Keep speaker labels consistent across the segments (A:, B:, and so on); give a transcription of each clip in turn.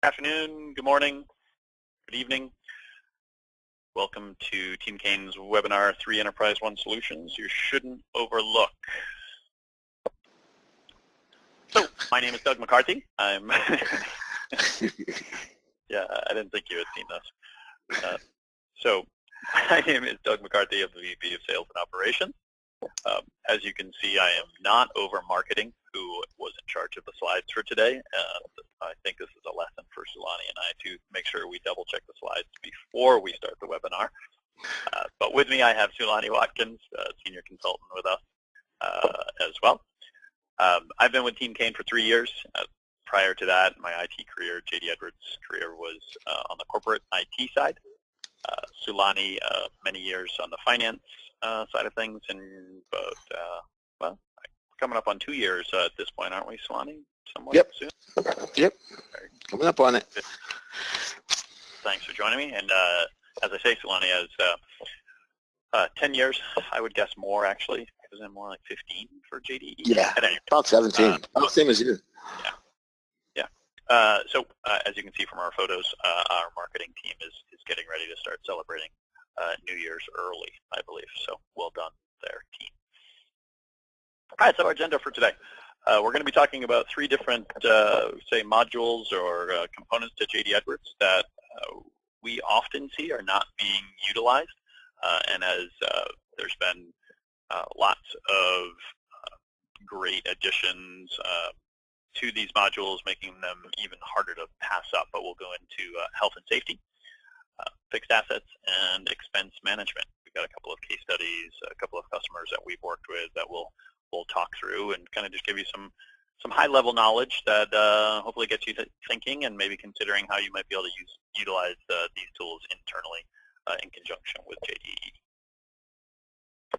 A: Afternoon, good morning, good evening. Welcome to Team Kane's webinar, 3 EnterpriseOne Solutions You Shouldn't Overlook. So, my name is Doug McCarthy. I'm yeah, I didn't think you had seen this. So, my name is Doug McCarthy. I'm the VP of Sales and Operations. As you can see, I am not over marketing, who was in charge of the slides for today. I think this is a lesson for Sulani and I to make sure we double check the slides before we start the webinar. But with me, I have Sulani Watkins, senior consultant with us as well. I've been with Team Kane for 3 years. Prior to that, my IT career, JD Edwards' career, was on the corporate IT side. Sulani, many years on the finance side of things, and about, well, coming up on 2 years at this point, aren't we, Sulani? Somewhat
B: Yep.
A: soon?
B: Yep. Coming up on it.
A: Thanks for joining me. And as I say, Sulani has 10 years, I would guess more actually, because I'm more like 15 for JD.
B: Yeah,
A: anyway,
B: about 17. About same as you.
A: Yeah. So as you can see from our photos, our marketing team is getting ready to start celebrating New Year's early, I believe. So well done there, team. All right, so our agenda for today. We're going to be talking about 3 different, say, modules or components to JD Edwards that we often see are not being utilized. And as there's been lots of great additions to these modules, making them even harder to pass up. But we'll go into health and safety, fixed assets, and expense management. We've got a couple of case studies, a couple of customers that we've worked with that we'll talk through and kind of just give you some high-level knowledge that hopefully gets you thinking and maybe considering how you might be able to utilize these tools internally in conjunction with JDE.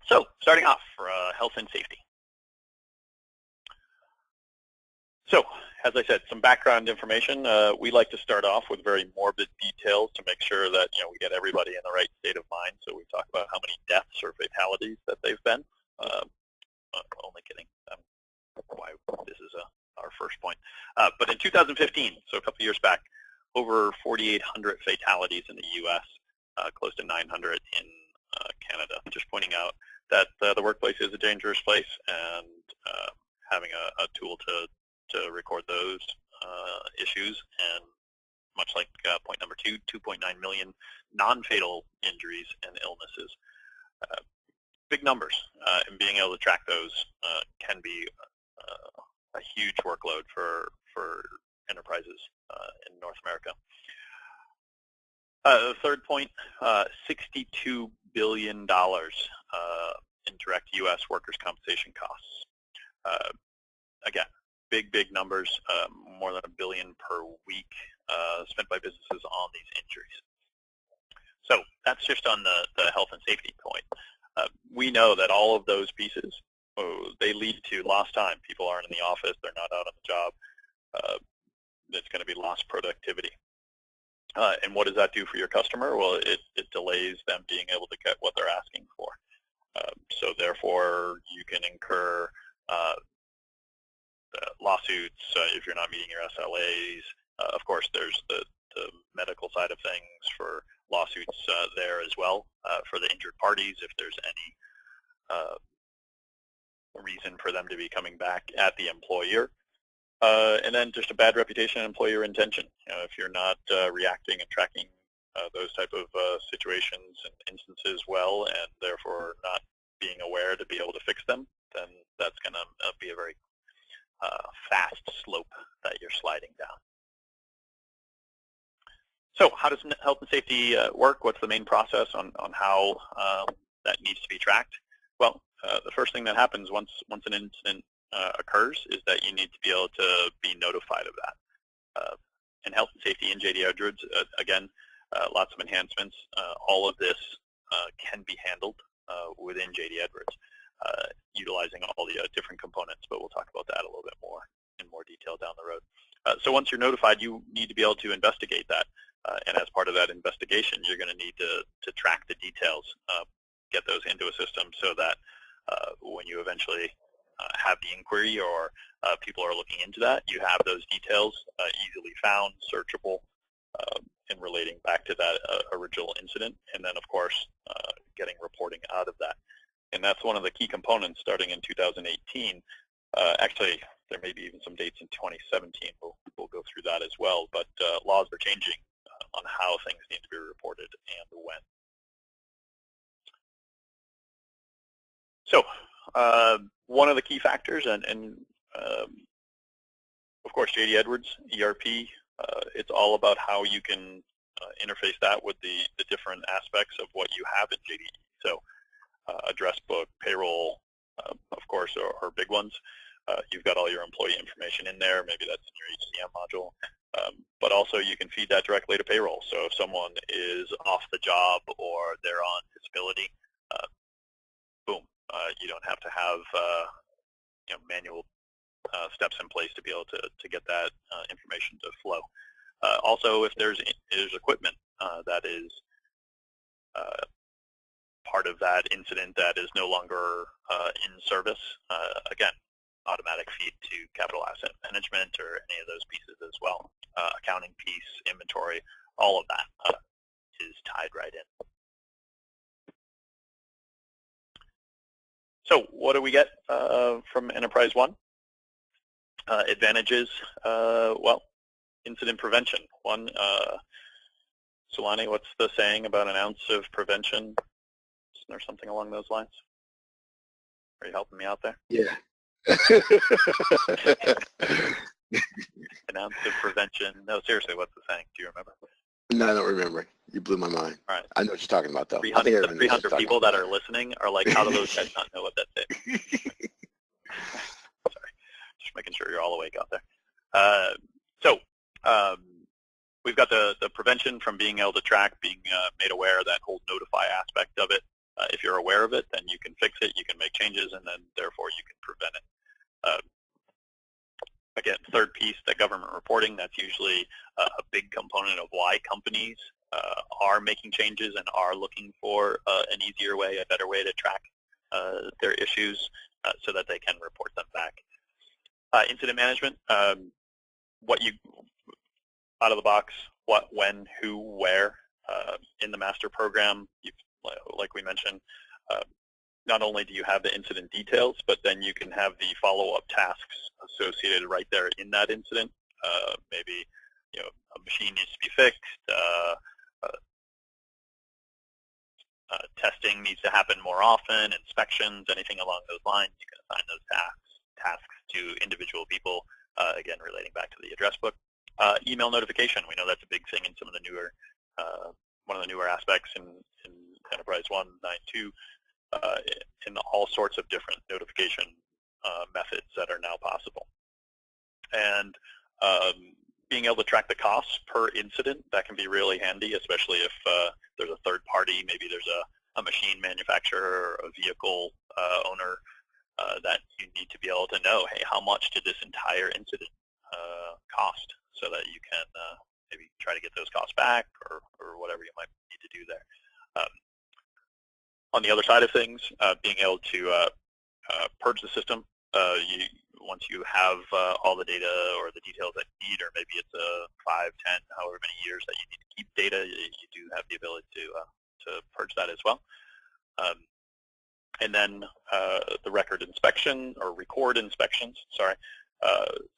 A: So, starting off for health and safety. So, as I said, some background information. We like to start off with very morbid details to make sure that we get everybody in the right state of mind. So we talk about how many deaths or fatalities that they've been. Only kidding. Why this is our first point. But in 2015, so a couple years back, over 4,800 fatalities in the U.S., close to 900 in Canada. Just pointing out that the workplace is a dangerous place, and having a tool to record those issues, and much like point number 2, 2.9 million non-fatal injuries and illnesses. Big numbers, and being able to track those can be a huge workload for enterprises in North America. The third point, $62 billion in direct U.S. workers' compensation costs. Again, big numbers, more than $1 billion per week spent by businesses on these injuries. So that's just on the health and safety point. We know that all of those pieces, they lead to lost time. People aren't in the office, they're not out on the job. It's going to be lost productivity. And what does that do for your customer? Well, it delays them being able to get what they're asking for. So therefore, you can incur lawsuits if you're not meeting your SLAs. Of course, there's the medical side of things for lawsuits there as well for the injured parties if there's any reason for them to be coming back at the employer. And then just a bad reputation and employer intention. If you're not reacting and tracking those type of situations and instances well, and therefore not being aware to be able to fix them, then that's going to be a very fast slope that you're sliding down. So how does health and safety work? What's the main process on how that needs to be tracked? Well, the first thing that happens once an incident occurs is that you need to be able to be notified of that. In health and safety in JD Edwards, again, lots of enhancements. All of this can be handled within JD Edwards, utilizing all the different components, but we'll talk about that a little bit more in more detail down the road. So once you're notified, you need to be able to investigate that. And as part of that investigation, you're going to need to track the details, get those into a system so that when you eventually have the inquiry or people are looking into that. You have those details easily found, searchable, and relating back to that original incident. And then, of course, getting reporting out of that. And that's one of the key components starting in 2018. Actually, there may be even some dates in 2017. We'll go through that as well. But laws are changing on how things need to be reported and when. So one of the key factors, and of course, JD Edwards, ERP, it's all about how you can interface that with the different aspects of what you have in JD. So address book, payroll, of course, are big ones. You've got all your employee information in there. Maybe that's in your HCM module. But also you can feed that directly to payroll. So if someone is off the job or they're on disability, boom, you don't have to have manual steps in place to be able to get that information to flow. Also, if there's equipment that is part of that incident that is no longer in service, again, automatic feed to capital asset management or any of those pieces as well. Accounting piece, inventory, all of that is tied right in. So what do we get from EnterpriseOne? Advantages, well, incident prevention. One, Sulani, what's the saying about an ounce of prevention? Or something along those lines? Are you helping me out there?
B: Yeah.
A: An ounce of prevention. No, seriously, what's the saying? Do you remember?
B: No, I don't remember. You blew my mind.
A: All right.
B: I know what you're talking about, though.
A: 300 people that are listening are like, how do those guys not know what that is? Sorry. Just making sure you're all awake out there. So we've got the prevention from being able to track, being made aware, that whole notify aspect of it. If you're aware of it, then you can fix it, you can make changes, and then therefore you can prevent it. Again, third piece, the government reporting, that's usually a big component of why companies are making changes and are looking for an easier way, a better way to track their issues so that they can report them back. Incident management, what you, out of the box, what, when, who, where, in the master program, like we mentioned, not only do you have the incident details, but then you can have the follow-up tasks associated right there in that incident. Maybe a machine needs to be fixed, testing needs to happen more often, inspections, anything along those lines. You can assign those tasks to individual people, again, relating back to the address book. Email notification, we know that's a big thing in some of the newer, one of the newer aspects in EnterpriseOne 9.2, in all sorts of different notification methods that are now possible. And being able to track the costs per incident, that can be really handy, especially if there's a third party, maybe there's a machine manufacturer or a vehicle owner that you need to be able to know, hey, how much did this entire incident cost, so that you can maybe try to get those costs back or whatever you might need to do there. On the other side of things, being able to purge the system. Once you have all the data or the details that you need, or maybe it's 5, 10, however many years that you need to keep data, you do have the ability to purge that as well. And then the record inspection, or record inspections, sorry,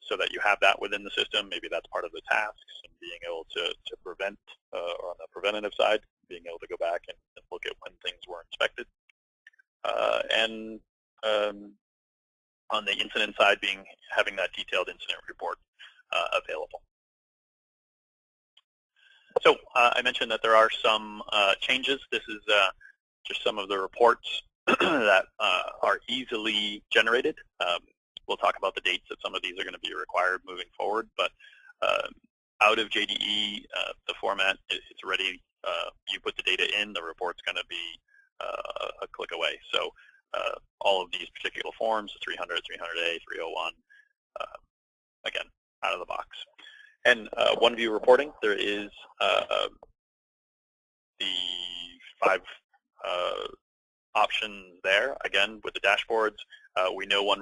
A: so that you have that within the system. Maybe that's part of the tasks, and being able to prevent, or on the preventative side, being able to go back and look at when things were inspected. And on the incident side, having that detailed incident report available. So I mentioned that there are some changes. This is just some of the reports that are easily generated. We'll talk about the dates that some of these are going to be required moving forward, but out of JDE, the format, it's ready. You put the data in, the report's going to be a click away. So all of these particular forms, 300, 300A, 301, again, out of the box. And one view reporting, there is the 5 options there. Again, with the dashboards, we know one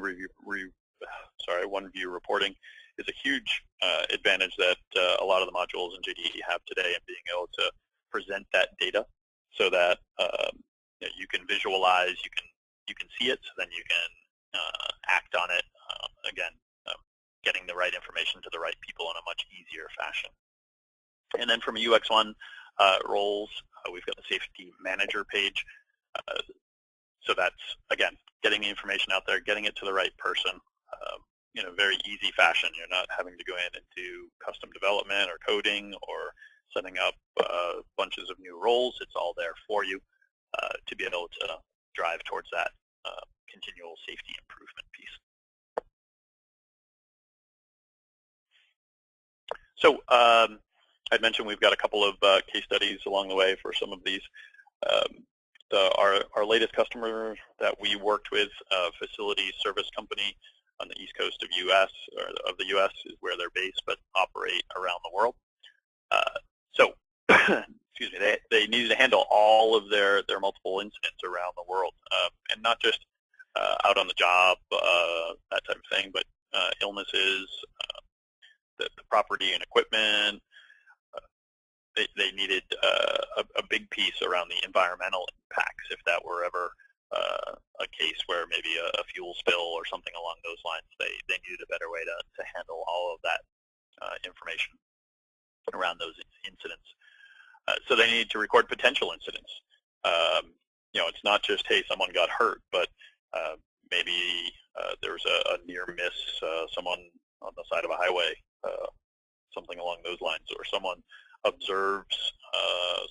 A: one view reporting is a huge advantage that a lot of the modules in JDE have today, and being able to present that data so that you can visualize, you can see it, so then you can act on it. Again, getting the right information to the right people in a much easier fashion. And then from UX1 roles, we've got the safety manager page. So that's, again, getting the information out there, getting it to the right person in a very easy fashion. You're not having to go in and do custom development or coding or setting up bunches of new roles. It's all there for you to be able to drive towards that continual safety improvement piece. So I'd mentioned we've got a couple of case studies along the way for some of these. Our latest customer that we worked with, facility service company on the east coast of the U.S. is where they're based, but operate around the world. So, excuse me, they needed to handle all of their multiple incidents around the world, and not just out on the job, that type of thing, but illnesses, the property and equipment. They needed a big piece around the environmental impacts if that were ever a case where maybe a fuel spill or something along those lines. They needed a better way to handle all of that information around those incidents. So they needed to record potential incidents. It's not just, hey, someone got hurt, but maybe there was a near miss, someone on the side of a highway, something along those lines, or someone observes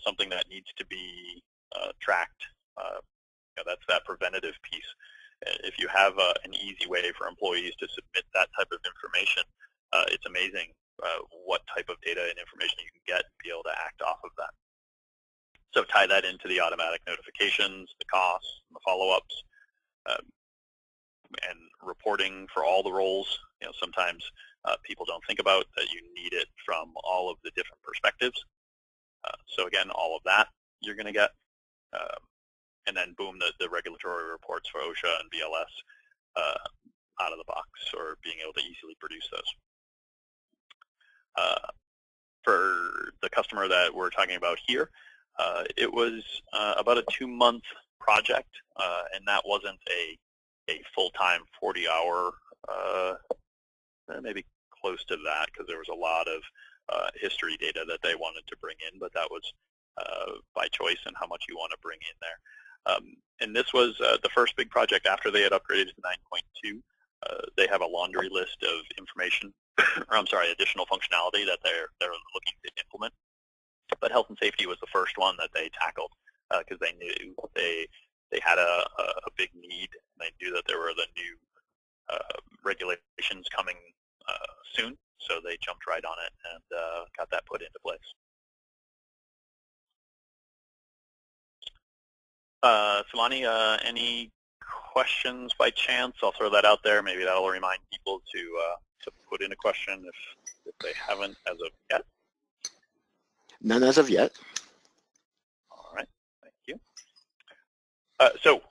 A: something that needs to be tracked. That's that preventative piece. If you have an easy way for employees to submit that type of information, it's amazing what type of data and information you can get and be able to act off of that. So tie that into the automatic notifications, the costs, and the follow-ups, and reporting for all the roles. Sometimes people don't think about that you need it from all of the different perspectives. So again, all of that you're going to get. And then boom, the regulatory reports for OSHA and BLS out of the box, or being able to easily produce those. For the customer that we're talking about here, it was about a 2-month project, and that wasn't a full-time 40-hour, maybe close to that, because there was a lot of history data that they wanted to bring in, but that was by choice and how much you want to bring in there. And this was the first big project after they had upgraded to 9.2. They have a laundry list of information, or I'm sorry, additional functionality that they're looking to implement. But health and safety was the first one that they tackled because they knew they had a big need. They knew that there were the new regulations coming soon, so they jumped right on it and got that put into place. Silani, any questions by chance? I'll throw that out there. Maybe that'll remind people to put in a question if they haven't as of yet.
B: None as of yet.
A: All right, thank you. So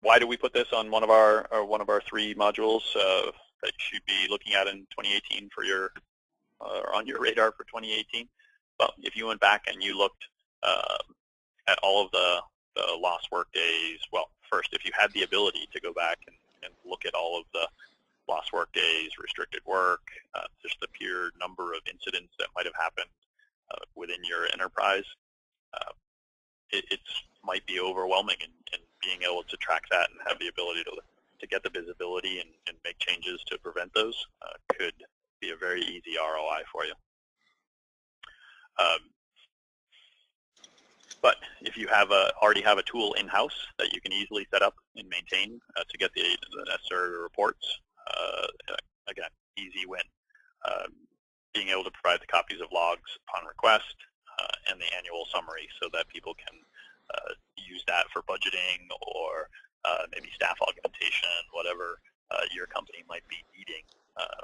A: why do we put this on one of our 3 modules that you should be looking at in 2018 for your on your radar for 2018? Well, if you went back and you looked at all of the lost work days, well, first, if you had the ability to go back and look at all of the lost work days, restricted work, just the pure number of incidents that might have happened within your enterprise, it might be overwhelming, and being able to track that and have the ability to get the visibility and make changes to prevent those could be a very easy ROI for you. But if you already have a tool in-house that you can easily set up and maintain to get the necessary reports, again, easy win. Being able to provide the copies of logs upon request and the annual summary so that people can use that for budgeting or maybe staff augmentation, whatever your company might be needing,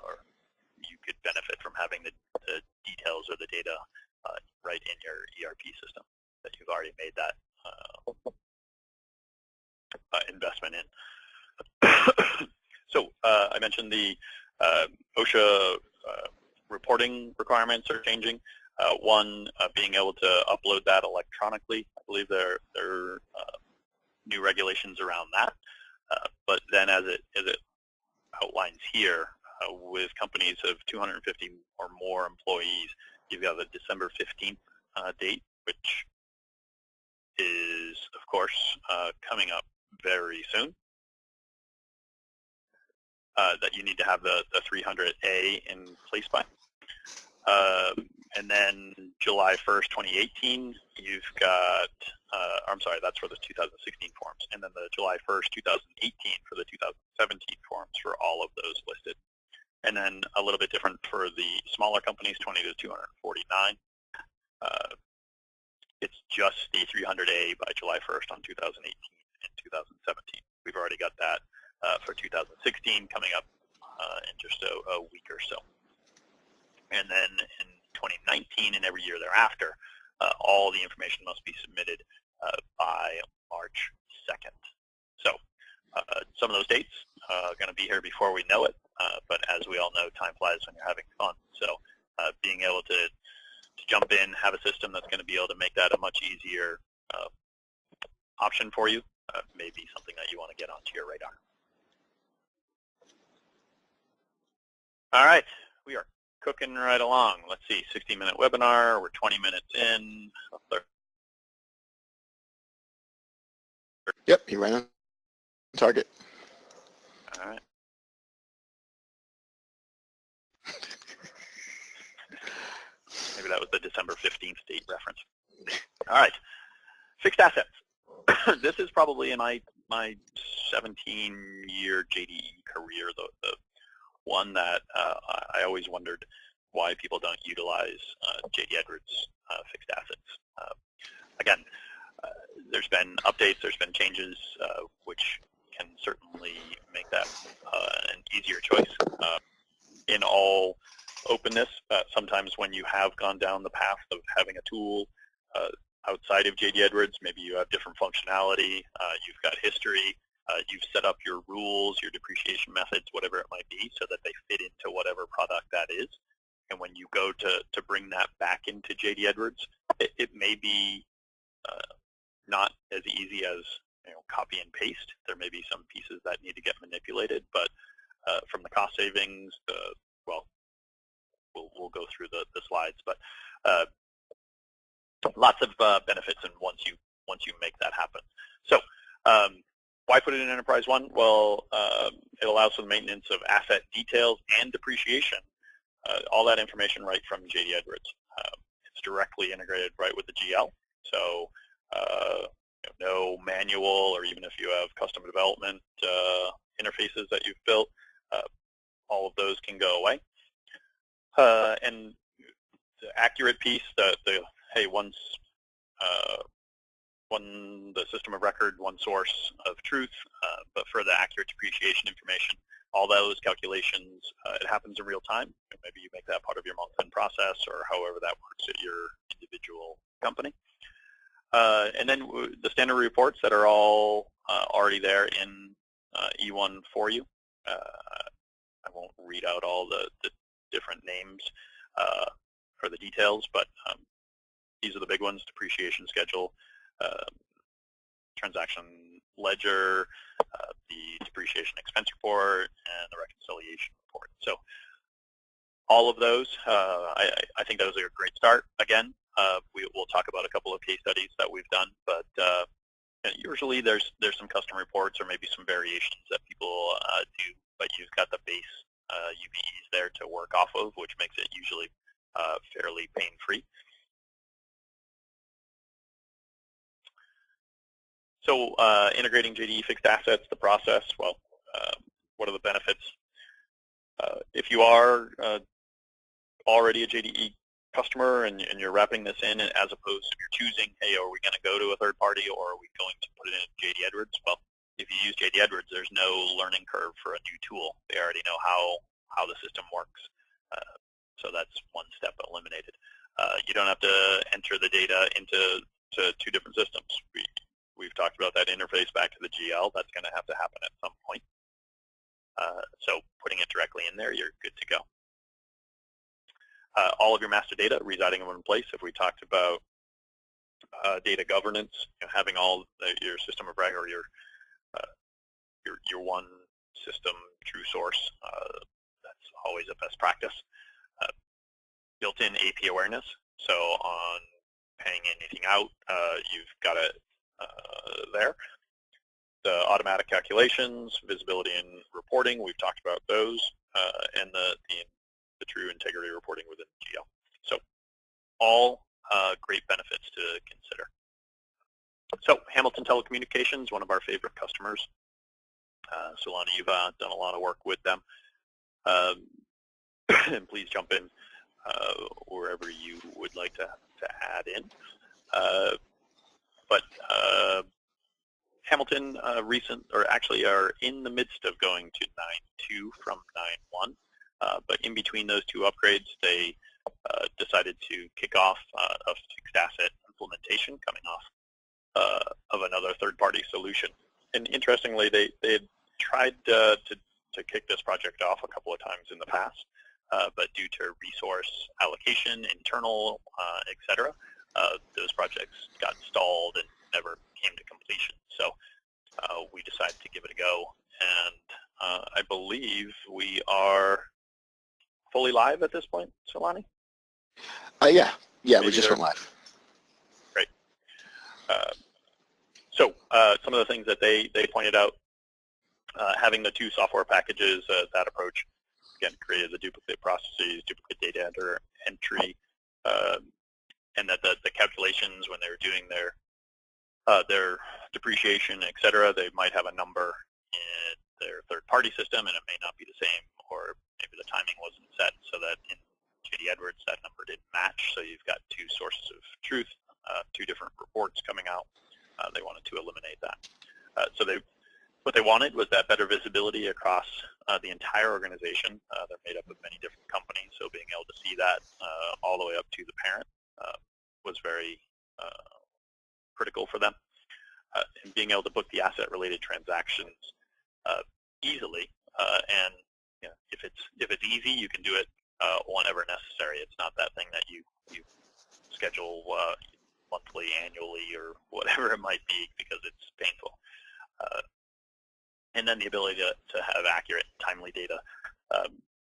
A: or you could benefit from having the details or the data right in your ERP system that you've already made that investment in. So I mentioned the OSHA reporting requirements are changing. One, being able to upload that electronically. I believe there are new regulations around that. But then as it outlines here, with companies of 250 or more employees, you've got the December 15th date, which is, of course, coming up very soon. That you need to have the 300A in place by. And then July 1st, 2018, you've got, I'm sorry, that's for the 2016 forms. And then the July 1st, 2018 for the 2017 forms for all of those listed. And then a little bit different for the smaller companies, 20 to 249. It's just the 300A by July 1st on 2018 and 2017. We've already got that for 2016 coming up in just a week or so. And then in 2019 and every year thereafter, all the information must be submitted by March 2nd. So some of those dates are going to be here before we know it, but as we all know, time flies when you're having fun. So being able to jump in, have a system that's going to be able to make that a much easier option for you may be something that you want to get onto your radar. All right, we are cooking right along. Let's see, 60-minute webinar. We're 20 minutes in.
B: Yep, you ran on target.
A: All right. Maybe that was the December 15th date reference. All right, fixed assets. This is probably in my 17-year JDE career, the one that I always wondered why people don't utilize J.D. Edwards fixed assets. Again, there's been updates, there's been changes, which can certainly make that an easier choice. In all openness, sometimes when you have gone down the path of having a tool outside of J.D. Edwards, maybe you have different functionality, you've got history, you've set up your rules, your depreciation methods, whatever it might be, so that they fit into whatever product that is. And when you go to bring that back into J.D. Edwards, it may be not as easy as copy and paste. There may be some pieces that need to get manipulated, but from the cost savings, well, we'll go through the slides, but lots of benefits, and once you make that happen. So. Why put it in EnterpriseOne? Well, it allows for the maintenance of asset details and depreciation. All that information right from J.D. Edwards. It's directly integrated right with the GL. So no manual, or even if you have custom development interfaces that you've built, all of those can go away. And the accurate piece, hey, once the system of record, one source of truth, but for the accurate depreciation information, all those calculations, it happens in real time. Maybe you make that part of your month-end process, or however that works at your individual company. And then the standard reports that are all already there in E1 for you. I won't read out all the different names or the details, but these are the big ones: depreciation schedule, transaction ledger, the depreciation expense report, and the reconciliation report. So all of those, I think those are a great start. Again, we'll talk about a couple of case studies that we've done, but usually there's some custom reports or maybe some variations that people do, but you've got the base UBEs there to work off of, which makes it usually fairly pain-free. So integrating JDE fixed assets, the process, well, what are the benefits? If you are already a JDE customer and you're wrapping this in, as opposed to you're choosing, hey, are we going to go to a third party, or are we going to put it in JD Edwards? Well, if you use JD Edwards, there's no learning curve for a new tool. They already know how the system works. So that's one step eliminated. You don't have to enter the data into two different systems. We've talked about that interface back to the GL. That's going to have to happen at some point. So putting it directly in there, you're good to go. All of your master data residing in one place. If we talked about data governance, having all your system of record, or your one system true source, that's always a best practice. Built-in AP awareness, so on paying anything out, you've got it there. The automatic calculations, visibility and reporting, we've talked about those, and the true integrity reporting within GL. So all great benefits to consider. So Hamilton Telecommunications, one of our favorite customers. Solana, you've done a lot of work with them. And please jump in wherever you would like to add in. But Hamilton actually are in the midst of going to 9.2 from 9.1. But in between those two upgrades, they decided to kick off a fixed asset implementation coming off of another third-party solution. And interestingly, they had tried to kick this project off a couple of times in the past, but due to resource allocation, internal, etc., those projects got stalled and never came to completion. So we decided to give it a go, and I believe we are fully live at this point, Solani?
B: Yeah,
A: Maybe
B: we just went live.
A: Great. So some of the things that they pointed out, having the two software packages, that approach, again, created the duplicate processes, duplicate data entry, and that the calculations when they were doing their depreciation, et cetera, they might have a number in their third-party system, and it may not be the same, or maybe the timing wasn't set so that in JD Edwards that number didn't match. So you've got two sources of truth, two different reports coming out. They wanted to eliminate that. So what they wanted was that better visibility across the entire organization. They're made up of many different companies, so being able to see that all the way up to the parent was very critical for them. And being able to book the asset-related transactions easily, and if it's easy, you can do it whenever necessary. It's not that thing that you schedule monthly, annually, or whatever it might be because it's painful. And then the ability to have accurate, timely data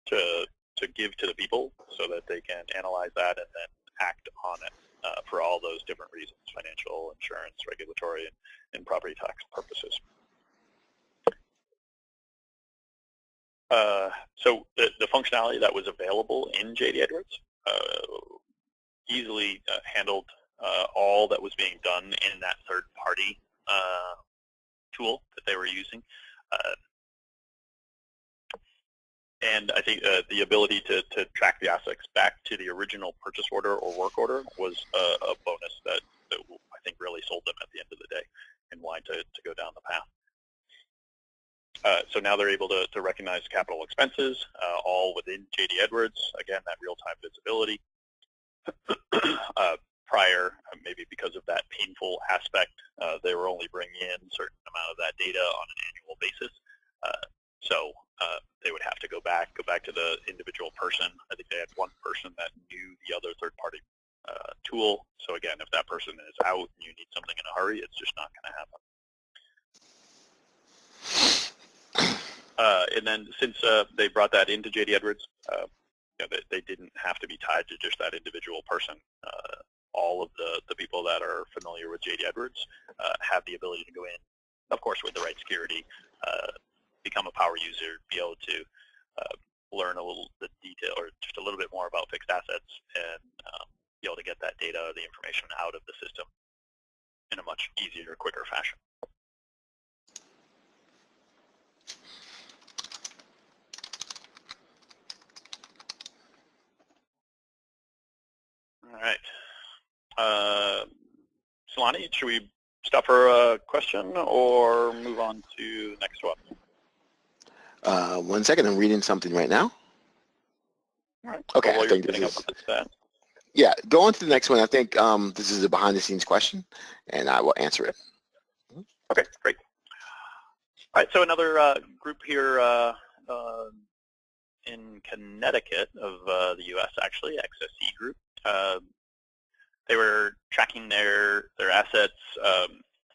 A: to give to the people so that they can analyze that and then act on it for all those different reasons: financial, insurance, regulatory, and property tax purposes. So the functionality that was available in JD Edwards easily handled all that was being done in that third-party tool that they were using. And I think the ability to track the assets back to the original purchase order or work order was a bonus that I think really sold them at the end of the day and why to go down the path. So now they're able to recognize capital expenses all within JD Edwards. Again, that real-time visibility. Prior, maybe because of that painful aspect, they were only bringing in a certain amount of that data on an annual basis. So they would have to go back to the individual person. I think they had one person that knew the other third-party tool. So again, if that person is out and you need something in a hurry, it's just not going to happen. And then since they brought that into JD Edwards, they didn't have to be tied to just that individual person. All of the people that are familiar with JD Edwards have the ability to go in, of course, with the right security, become a power user, be able to learn the detail or just a little bit more about fixed assets, and be able to get that data or the information out of the system in a much easier, quicker fashion. All right. Solani, should we stop for a question or move on to the next one?
B: 1 second, I'm reading something right now.
A: All right.
B: Okay,
A: well,
B: I think this is,
A: that.
B: yeah, go on to the next one. I think this is a behind-the-scenes question, and I will answer it.
A: Okay, great. All right, so another group here in Connecticut of the U.S. actually, XSE Group. They were tracking their assets,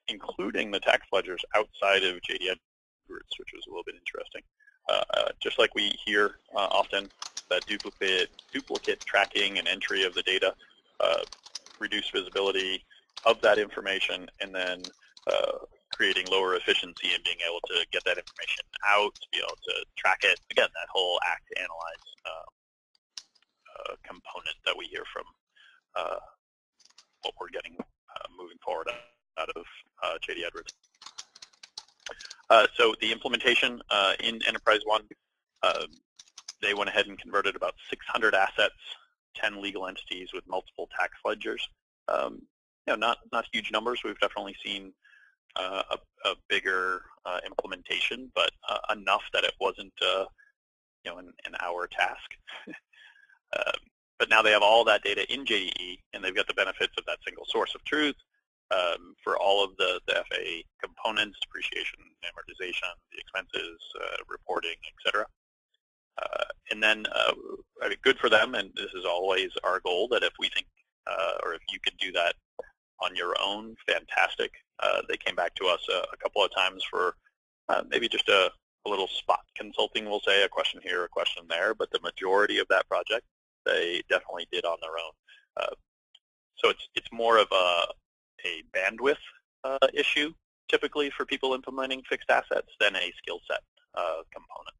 A: including the tax ledgers outside of JD Edwards, which was a little bit interesting. Just like we hear often, that duplicate tracking and entry of the data, reduce visibility of that information, and then creating lower efficiency in being able to get that information out, to be able to track it. Again, that whole act to analyze component that we hear from what we're getting moving forward out of JD Edwards. So the implementation in EnterpriseOne, they went ahead and converted about 600 assets, 10 legal entities with multiple tax ledgers. Not huge numbers. We've definitely seen a bigger implementation, but enough that it wasn't an hour task. But now they have all that data in JDE, and they've got the benefits of that single source of truth for all of the FAA components, depreciation, amortization, the expenses, reporting, etc. And then, I mean, good for them, and this is always our goal, that if we think, or if you could do that on your own, fantastic. They came back to us a couple of times for maybe just a little spot consulting, we'll say, a question here, a question there, but the majority of that project, they definitely did on their own. So it's more of a bandwidth issue, typically, for people implementing fixed assets than a skill set component.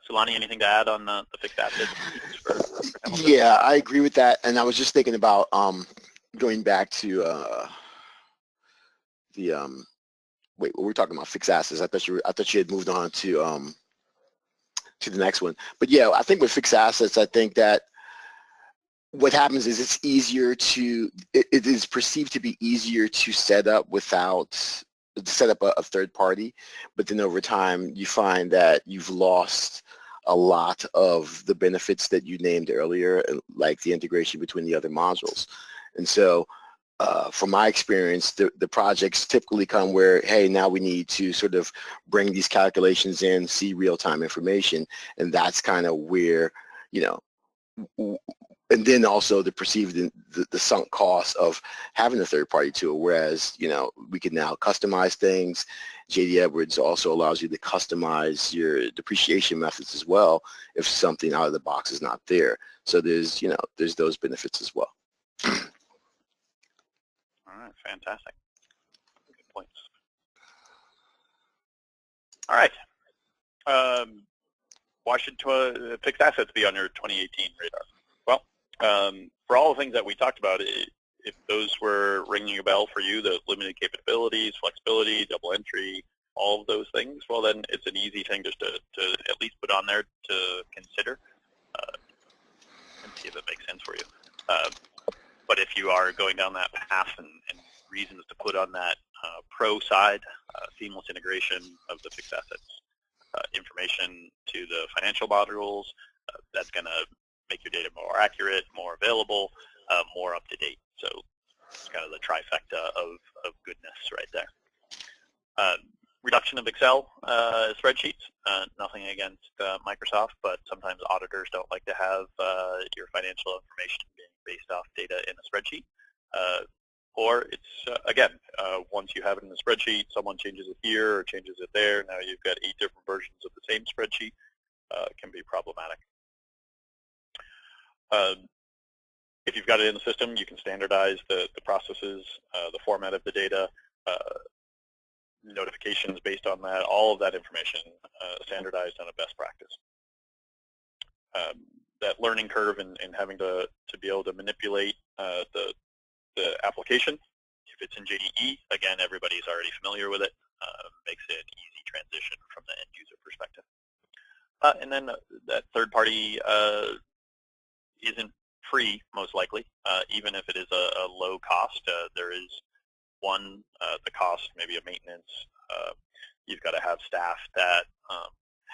A: Sulani, anything to add on the fixed assets?
B: Yeah, I agree with that. And I was just thinking about going back to wait, we're talking about fixed assets. I thought you had moved on to the next one. But yeah, I think with fixed assets, I think that what happens is it's easier to, it is perceived to be easier to set up a third party, but then over time you find that you've lost a lot of the benefits that you named earlier, like the integration between the other modules. And so from my experience, the projects typically come where, hey, now we need to sort of bring these calculations in, see real-time information, and that's kind of where, and then also the perceived, the sunk cost of having a third-party tool, whereas, we can now customize things. JD Edwards also allows you to customize your depreciation methods as well if something out of the box is not there. So there's those benefits as well.
A: All right, fantastic. Good points. All right. Why should fixed assets be on your 2018 radar? Well, for all the things that we talked about, if those were ringing a bell for you, the limited capabilities, flexibility, double entry, all of those things, well, then it's an easy thing just to at least put on there to consider and see if it makes sense for you. But if you are going down that path and reasons to put on that pro side, seamless integration of the fixed assets information to the financial modules, that's going to make your data more accurate, more available, more up to date. So it's kind of the trifecta of goodness right there. Reduction of Excel spreadsheets, nothing against Microsoft, but sometimes auditors don't like to have your financial information being based off data in a spreadsheet. Or it's, again, once you have it in the spreadsheet, someone changes it here or changes it there, now you've got 8 different versions of the same spreadsheet. It can be problematic. If you've got it in the system, you can standardize the processes, the format of the data, notifications based on that, all of that information standardized on a best practice. That learning curve and having to be able to manipulate the application, if it's in JDE, again, everybody's already familiar with it, makes it an easy transition from the end user perspective. And then that third party isn't free, most likely, even if it is a low cost. There is the cost, maybe a maintenance. You've got to have staff that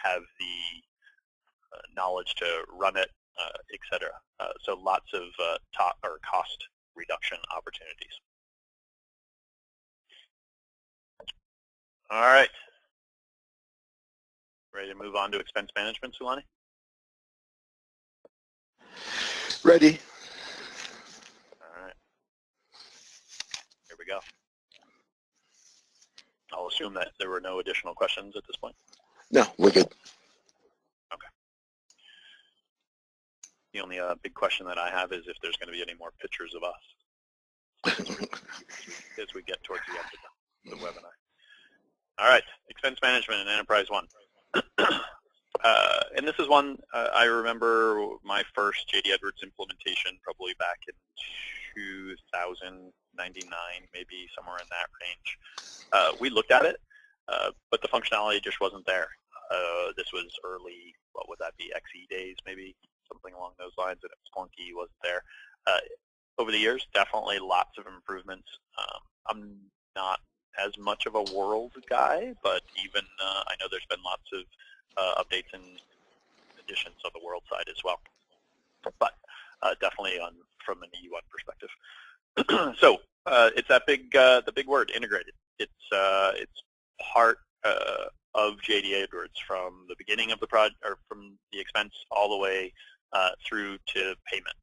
A: have the knowledge to run it, etc. So lots of cost reduction opportunities. All right. Ready to move on to expense management, Sulani?
B: Ready?
A: All right. Here we go. I'll assume that there were no additional questions at this point.
B: No, we're good.
A: Okay. The only big question that I have is if there's going to be any more pictures of us as we get towards the end of the webinar. All right, expense management in EnterpriseOne. And this is one I remember my first JD Edwards implementation probably back in 2099, maybe somewhere in that range. We looked at it, but the functionality just wasn't there. This was early, what would that be, XE days maybe, something along those lines, and it was clunky, wasn't there. Over the years, definitely lots of improvements. I'm not as much of a world guy, but even I know there's been lots of updates and additions on the world side as well. But definitely from an E1 perspective. So it's that the big word, integrated. It's part of JD Edwards from the beginning of the project, or from the expense all the way through to payment.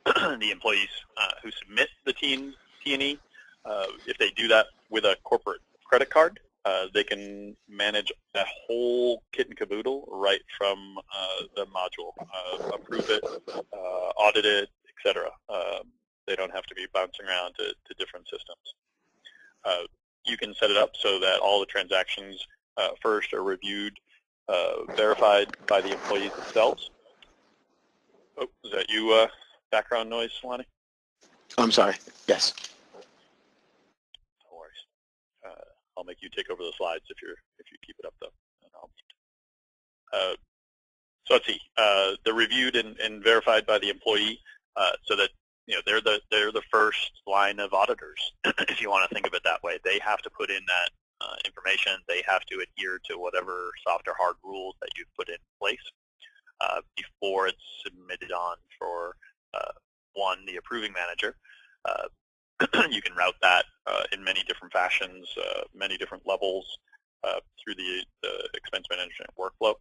A: The employees who submit the T&E, if they do that with a corporate credit card, they can manage that whole kit and caboodle right from the module, approve it, audit it, etc. They don't have to be bouncing around to different systems. You can set it up so that all the transactions first are reviewed, verified by the employees themselves. Oh, is that you, background noise, Solani?
B: I'm sorry. Yes.
A: No worries. I'll make you take over the slides if you keep it up though. And so let's see. They're reviewed and verified by the employee, so that they're the first line of auditors, if you want to think of it that way. They have to put in that information. They have to adhere to whatever soft or hard rules that you've put in place before it's submitted on for the approving manager. You can route that in many different fashions, many different levels through the expense management workflow.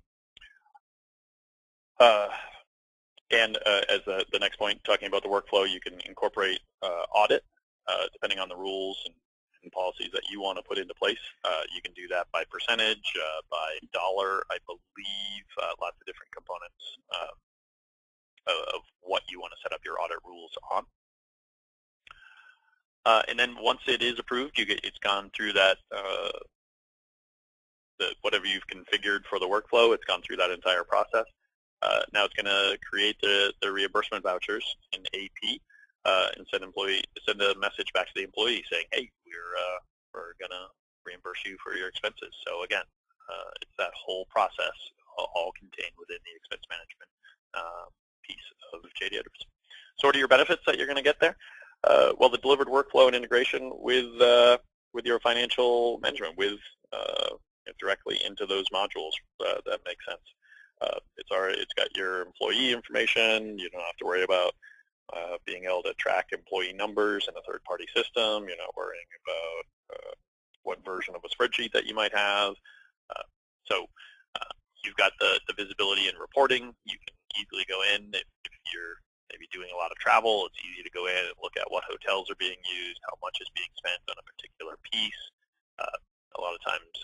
A: And as the next point, talking about the workflow, you can incorporate audit, depending on the rules and policies that you want to put into place. You can do that by percentage, by dollar, I believe, lots of different components of what you want to set up your audit rules on. And then once it is approved, it's gone through that, whatever you've configured for the workflow, it's gone through that entire process. Now it's going to create the reimbursement vouchers in AP and send a message back to the employee saying, hey, we're going to reimburse you for your expenses. So again, it's that whole process all contained within the expense management piece of JD Edwards. So what are your benefits that you're going to get there? Well, the delivered workflow and integration with your financial management, directly into those modules. That makes sense. It's got your employee information. You don't have to worry about being able to track employee numbers in a third-party system. You're not worrying about what version of a spreadsheet that you might have. So you've got the visibility and reporting. You can easily go in if you're maybe doing a lot of travel. It's easy to go in and look at what hotels are being used, how much is being spent on a particular piece. A lot of times,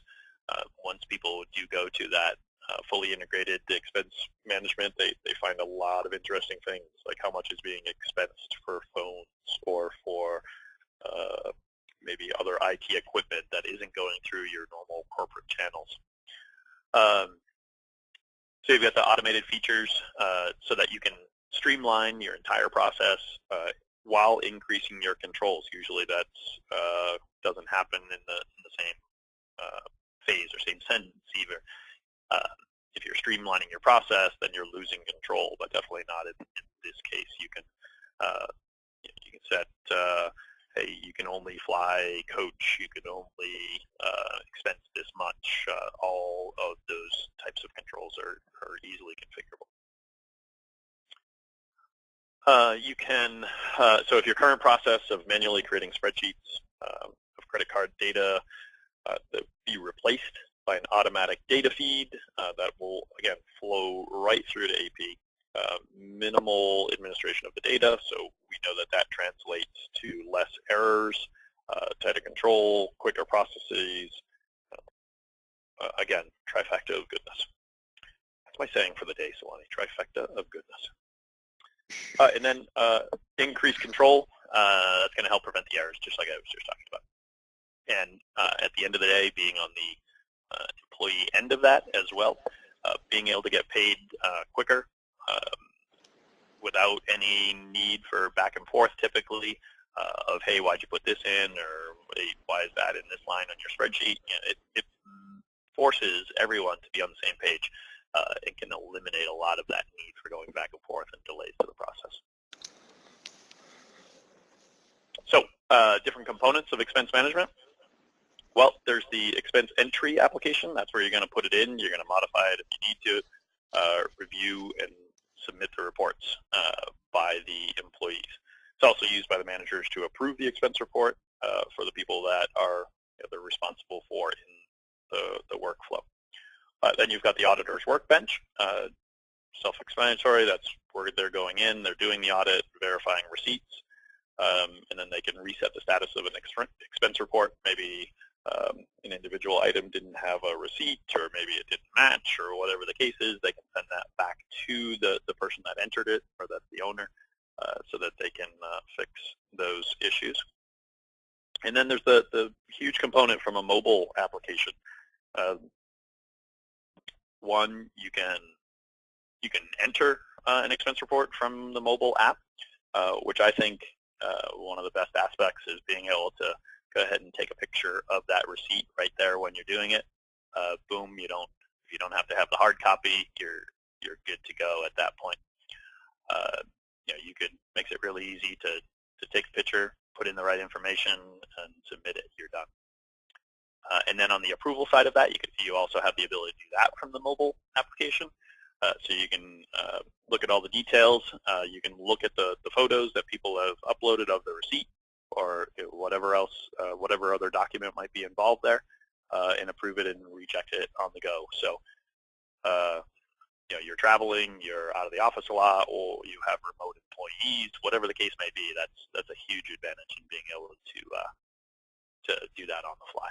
A: once people do go to that fully integrated expense management, they find a lot of interesting things, like how much is being expensed for phones or for maybe other IT equipment that isn't going through your normal corporate channels. So you've got the automated features so that you can streamline your entire process while increasing your controls. Usually that doesn't happen in the same phase or same sentence either. If you're streamlining your process, then you're losing control, but definitely not in this case. You can set, hey, you can only fly coach, you can only expense this much. All of those types of controls are easily configurable. You can, so if your current process of manually creating spreadsheets of credit card data be replaced by an automatic data feed that will, again, flow right through to AP. Minimal administration of the data, so we know that that translates to less errors, tighter control, quicker processes. Again, trifecta of goodness. That's my saying for the day, Solani, trifecta of goodness. And then increased control, that's going to help prevent the errors, just like I was just talking about. And at the end of the day, being on the employee end of that as well, being able to get paid quicker without any need for back and forth typically of, hey, why'd you put this in, or hey, why is that in this line on your spreadsheet? You know, it forces everyone to be on the same page. It can eliminate a lot of that need for going back and forth and delays to the process. So different components of expense management. Well, there's the expense entry application. That's where you're going to put it in. You're going to modify it if you need to, review and submit the reports by the employees. It's also used by the managers to approve the expense report for the people that are they're responsible for in the workflow. Then you've got the auditor's workbench. Self-explanatory. That's where they're going in. They're doing the audit, verifying receipts, and then they can reset the status of an expense report. Maybe an individual item didn't have a receipt, or maybe it didn't match, or whatever the case is. They can send that back to the person that entered it, or that's the owner, so that they can fix those issues. And then there's the huge component from a mobile application. One, you can enter an expense report from the mobile app, which I think one of the best aspects is being able to go ahead and take a picture of that receipt right there when you're doing it. Boom, you don't have to have the hard copy. You're good to go at that point. You could makes it really easy to take a picture, put in the right information, and submit it. You're done. And then on the approval side of that, you also have the ability to do that from the mobile application. So you can look at all the details. You can look at the photos that people have uploaded of the receipt, or whatever else, whatever other document might be involved there, and approve it and reject it on the go. So you're traveling, you're out of the office a lot, or you have remote employees, whatever the case may be. That's a huge advantage in being able to do that on the fly.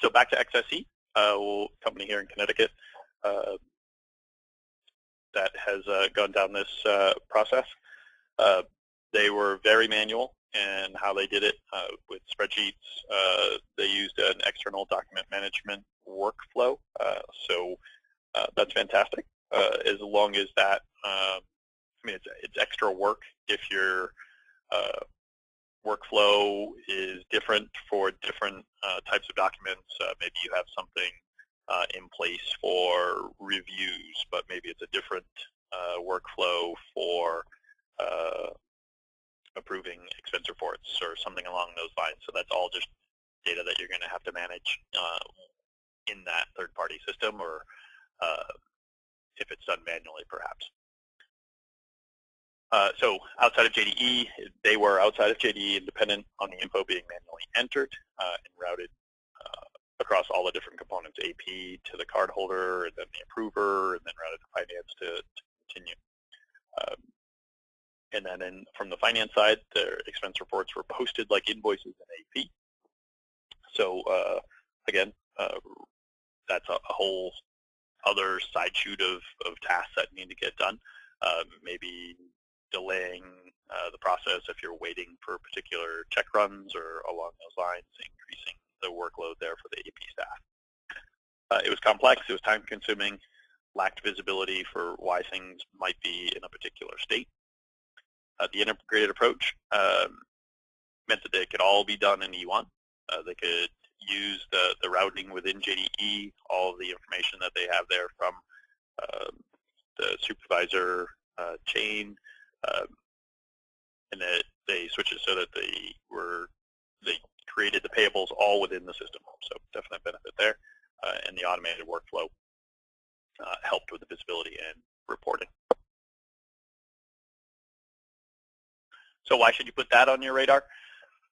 A: So back to XSE, company here in Connecticut that has gone down this process. They were very manual in how they did it with spreadsheets. They used an external document management workflow. So that's fantastic. As long as that, it's extra work if your workflow is different for different types of documents. Maybe you have something in place for reviews, but maybe it's a different workflow for approving expense reports or something along those lines. So that's all just data that you're going to have to manage in that third-party system, or if it's done manually, perhaps. So outside of JDE, they were outside of JDE independent on the info being manually entered and routed across all the different components, AP to the cardholder, and then the approver, and then routed to finance to continue. And then from the finance side, their expense reports were posted like invoices in AP. So again, that's a whole other side shoot of tasks that need to get done. Maybe delaying the process if you're waiting for particular check runs or along those lines, increasing the workload there for the AP staff. It was complex, it was time consuming, lacked visibility for why things might be in a particular state. The integrated approach meant that they could all be done in E1. They could use the routing within JDE, all of the information that they have there from the supervisor chain, and that they switched it so that they created the payables all within the system. So definite benefit there, and the automated workflow helped with the visibility and reporting. So why should you put that on your radar?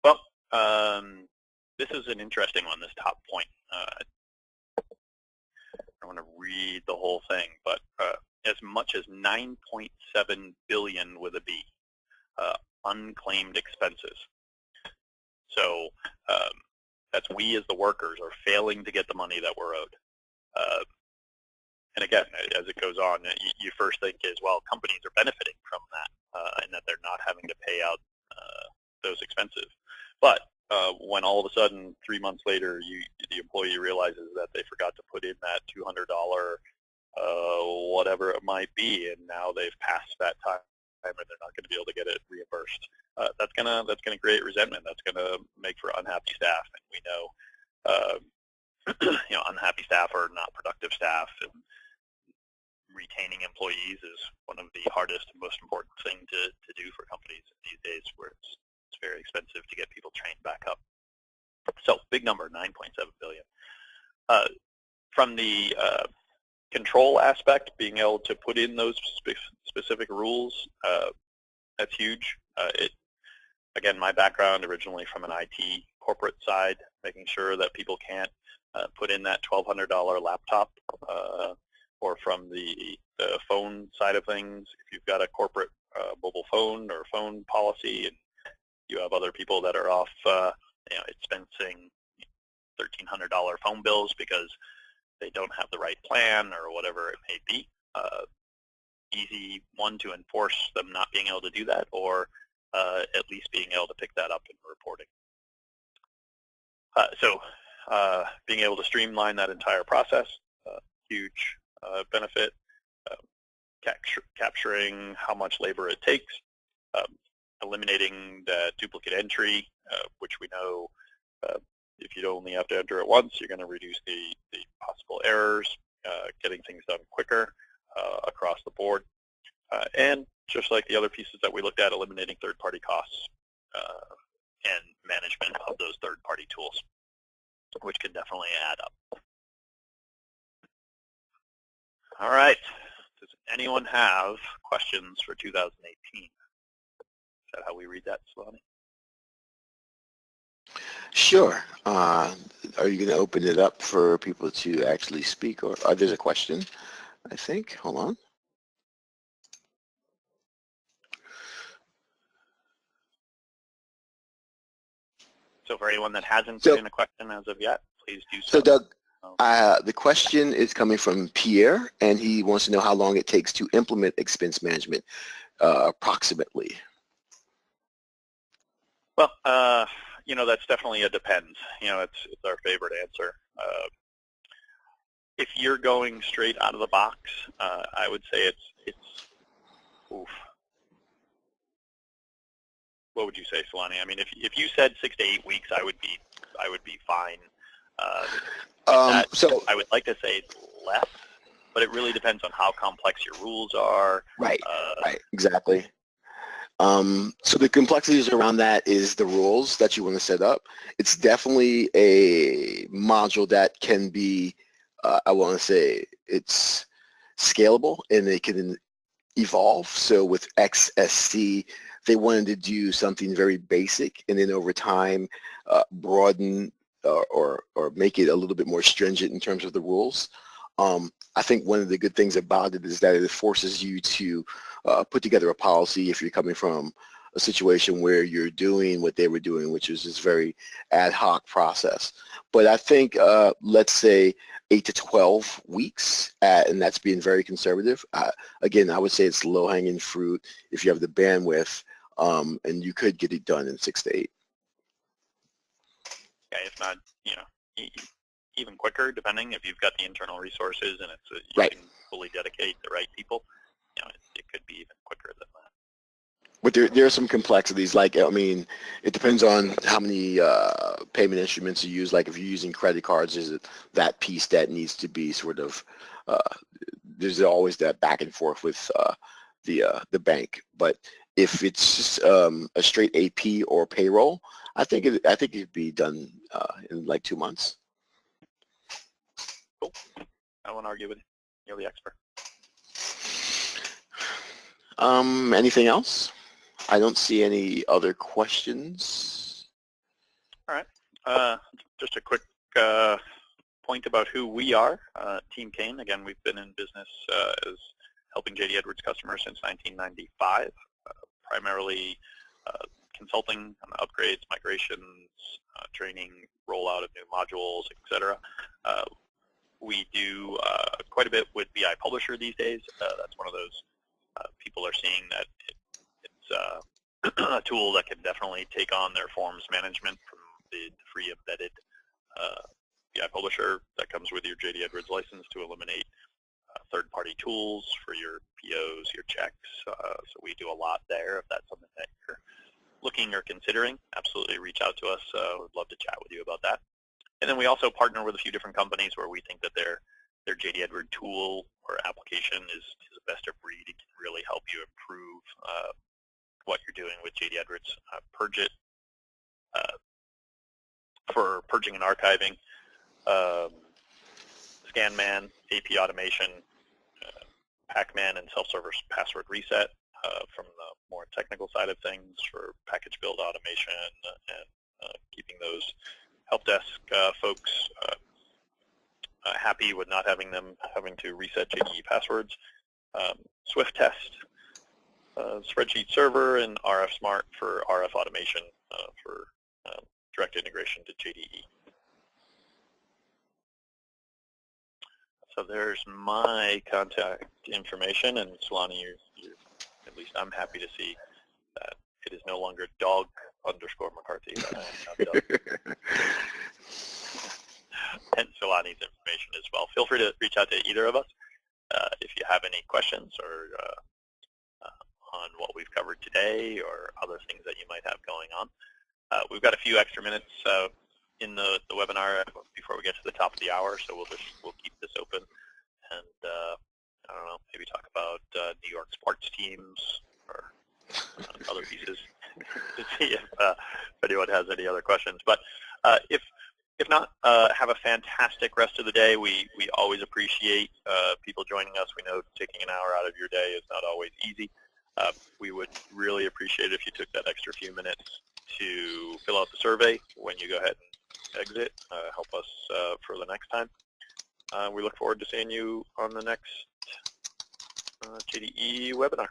A: Well, this is an interesting one, this top point. I want to read the whole thing, but as much as 9.7 billion with a B, unclaimed expenses. So that's we as the workers are failing to get the money that we're owed. And again, as it goes on, you first think is, well, companies are benefiting from that and that they're not having to pay out those expenses. But when all of a sudden, 3 months later, the employee realizes that they forgot to put in that $200, whatever it might be, and now they've passed that time and they're not going to be able to get it reimbursed. That's gonna create resentment. That's gonna make for unhappy staff, and we know, unhappy staff are not productive staff, and retaining employees is one of the hardest and most important thing to do for companies these days, where it's very expensive to get people trained back up. So big number, 9.7 billion. From the control aspect, being able to put in those specific rules, that's huge. Again, my background originally from an IT corporate side, making sure that people can't put in that $1,200 laptop, or from the phone side of things, if you've got a corporate mobile phone or phone policy, and you have other people that are off, expensing $1,300 phone bills because they don't have the right plan or whatever it may be. Easy one to enforce them not being able to do that, or at least being able to pick that up in reporting. So being able to streamline that entire process, huge benefit. Capturing how much labor it takes, eliminating the duplicate entry, which we know if you only have to enter it once, you're going to reduce the possible errors, getting things done quicker across the board. And just like the other pieces that we looked at, eliminating third-party costs and management of those third-party tools, which can definitely add up. All right. Does anyone have questions for 2018? Is that how we read that, Slavony?
B: Sure. Are you going to open it up for people to actually speak? Or there's a question, I think. Hold on.
A: So for anyone that hasn't put in a question as of yet, please do so.
B: So Doug, the question is coming from Pierre, and he wants to know how long it takes to implement expense management, approximately.
A: Well, that's definitely a depends. It's our favorite answer. If you're going straight out of the box, I would say it's oof. What would you say, Solani? I mean, if you said 6 to 8 weeks, I would be fine.
B: So
A: I would like to say less, but it really depends on how complex your rules are.
B: Right. Right. Exactly. So the complexities around that is the rules that you want to set up. It's definitely a module that can be, I want to say, it's scalable and it can evolve. So with XSC, they wanted to do something very basic, and then over time broaden or make it a little bit more stringent in terms of the rules. I think one of the good things about it is that it forces you to put together a policy if you're coming from a situation where you're doing what they were doing, which is this very ad hoc process. But I think, let's say 8 to 12 weeks, and that's being very conservative. Again, I would say it's low-hanging fruit if you have the bandwidth, and you could get it done in 6 to 8.
A: Yeah, if not, even quicker, depending if you've got the internal resources and it's you
B: right.
A: can fully dedicate the right people. It could be even quicker than that.
B: But there are some complexities. Like, I mean, it depends on how many payment instruments you use. Like if you're using credit cards, is it that piece that needs to be sort of, there's always that back and forth with the bank. But if it's just a straight AP or payroll, I think it could be done in like 2 months.
A: Cool. I won't argue with you. You're the expert.
B: Anything else? I don't see any other questions.
A: Just a quick point about who we are. Team Kane, again, we've been in business as helping JD Edwards customers since 1995, primarily consulting on upgrades, migrations, training, rollout of new modules, etc. We do quite a bit with BI Publisher these days. That's one of those people are seeing that it's a tool that can definitely take on their forms management from the free embedded BI Publisher that comes with your JD Edwards license to eliminate third-party tools for your POs, your checks. So we do a lot there. If that's something that you're looking or considering, absolutely reach out to us. We'd love to chat with you about that. And then we also partner with a few different companies where we think that their JD Edwards tool or application is the best of breed. It can really help you improve what you're doing with JD Edwards. Purge it for purging and archiving, ScanMan, AP automation, Pacman and self-server password reset from the more technical side of things for package build automation and keeping those help desk folks happy with not having to reset JDE passwords. Swift test, spreadsheet server, and RF Smart for RF automation for direct integration to JDE. So there's my contact information, and Solani, at least I'm happy to see that it is no longer dog_McCarthy. And Solani's information as well. Feel free to reach out to either of us if you have any questions or on what we've covered today or other things that you might have going on. We've got a few extra minutes in the webinar before we get to the top of the hour, so we'll keep this open and I don't know, maybe talk about New York sports teams or other pieces to see if anyone has any other questions. But if not, have a fantastic rest of the day. We always appreciate people joining us. We know taking an hour out of your day is not always easy. We would really appreciate it if you took that extra few minutes to fill out the survey when you go ahead and exit. Help us for the next time. We look forward to seeing you on the next JDE webinar.